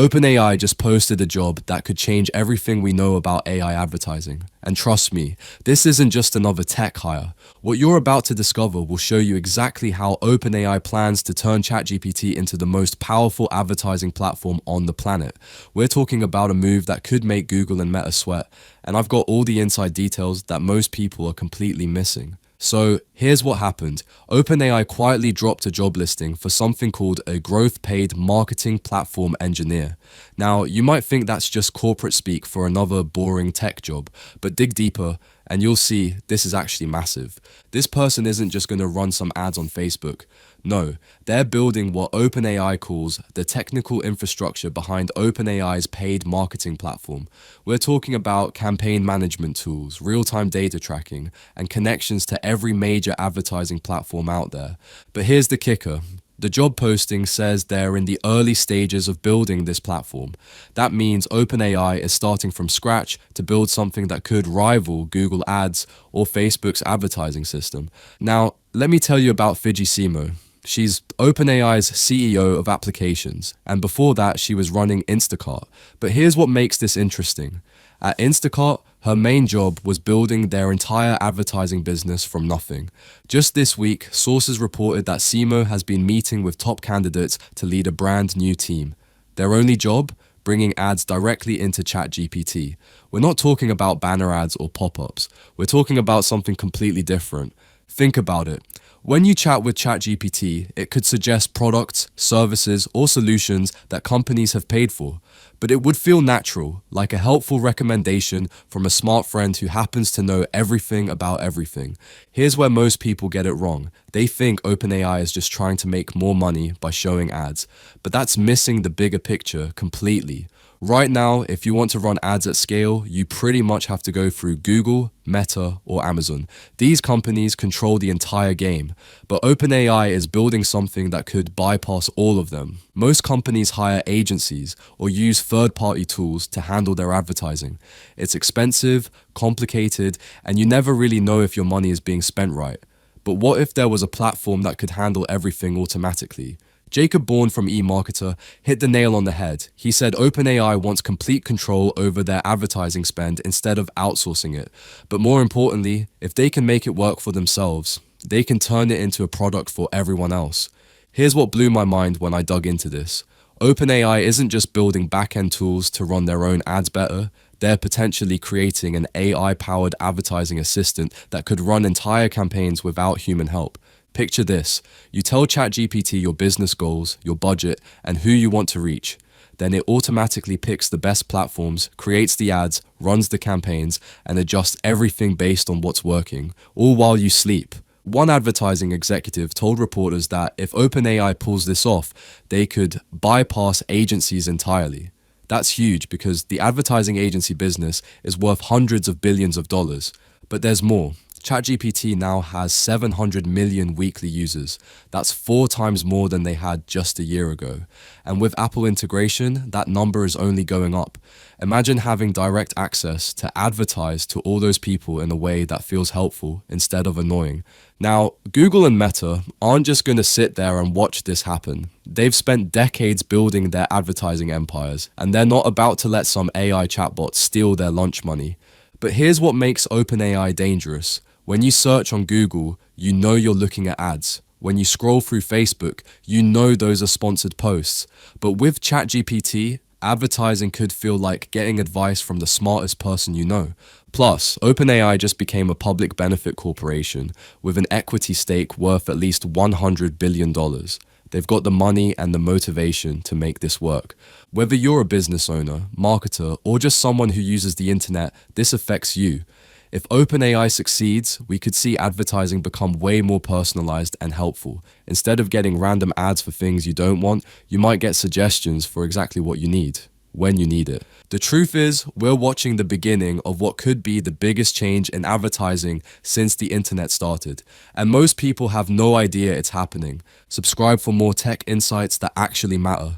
OpenAI just posted a job that could change everything we know about AI advertising. And trust me, this isn't just another tech hire. What you're about to discover will show you exactly how OpenAI plans to turn ChatGPT into the most powerful advertising platform on the planet. We're talking about a move that could make Google and Meta sweat, and I've got all the inside details that most people are completely missing. So here's what happened. OpenAI quietly dropped a job listing for something called a growth paid marketing platform engineer. Now, you might think that's just corporate speak for another boring tech job, but dig deeper and you'll see this is actually massive. This person isn't just going to run some ads on Facebook. No, they're building what OpenAI calls the technical infrastructure behind OpenAI's paid marketing platform. We're talking about campaign management tools, real-time data tracking, and connections to every major advertising platform out there. But here's the kicker. The job posting says they're in the early stages of building this platform. That means OpenAI is starting from scratch to build something that could rival Google Ads or Facebook's advertising system. Now, let me tell you about Fidji Simo. She's OpenAI's CEO of applications, and before that she was running Instacart. But here's what makes this interesting. At Instacart, her main job was building their entire advertising business from nothing. Just this week, sources reported that Simo has been meeting with top candidates to lead a brand new team. Their only job? Bringing ads directly into ChatGPT. We're not talking about banner ads or pop-ups. We're talking about something completely different. Think about it. When you chat with ChatGPT, it could suggest products, services, or solutions that companies have paid for. But it would feel natural, like a helpful recommendation from a smart friend who happens to know everything about everything. Here's where most people get it wrong. They think OpenAI is just trying to make more money by showing ads. But that's missing the bigger picture completely. Right now, if you want to run ads at scale, you pretty much have to go through Google, Meta, or Amazon. These companies control the entire game, but OpenAI is building something that could bypass all of them. Most companies hire agencies or use third-party tools to handle their advertising. It's expensive, complicated, and you never really know if your money is being spent right. But what if there was a platform that could handle everything automatically? Jacob Bourne from eMarketer hit the nail on the head. He said OpenAI wants complete control over their advertising spend instead of outsourcing it. But more importantly, if they can make it work for themselves, they can turn it into a product for everyone else. Here's what blew my mind when I dug into this. OpenAI isn't just building back-end tools to run their own ads better. They're potentially creating an AI-powered advertising assistant that could run entire campaigns without human help. Picture this. You tell ChatGPT your business goals, your budget, and who you want to reach. Then it automatically picks the best platforms, creates the ads, runs the campaigns, and adjusts everything based on what's working, all while you sleep. One advertising executive told reporters that if OpenAI pulls this off, they could bypass agencies entirely. That's huge because the advertising agency business is worth hundreds of billions of dollars. But there's more. ChatGPT now has 700 million weekly users. That's 4 times more than they had just a year ago. And with Apple integration, that number is only going up. Imagine having direct access to advertise to all those people in a way that feels helpful instead of annoying. Now, Google and Meta aren't just going to sit there and watch this happen. They've spent decades building their advertising empires, and they're not about to let some AI chatbot steal their lunch money. But here's what makes OpenAI dangerous. When you search on Google, you know you're looking at ads. When you scroll through Facebook, you know those are sponsored posts. But with ChatGPT, advertising could feel like getting advice from the smartest person you know. Plus, OpenAI just became a public benefit corporation with an equity stake worth at least $100 billion. They've got the money and the motivation to make this work. Whether you're a business owner, marketer, or just someone who uses the internet, this affects you. If OpenAI succeeds, we could see advertising become way more personalized and helpful. Instead of getting random ads for things you don't want, you might get suggestions for exactly what you need, when you need it. The truth is, we're watching the beginning of what could be the biggest change in advertising since the internet started. And most people have no idea it's happening. Subscribe for more tech insights that actually matter.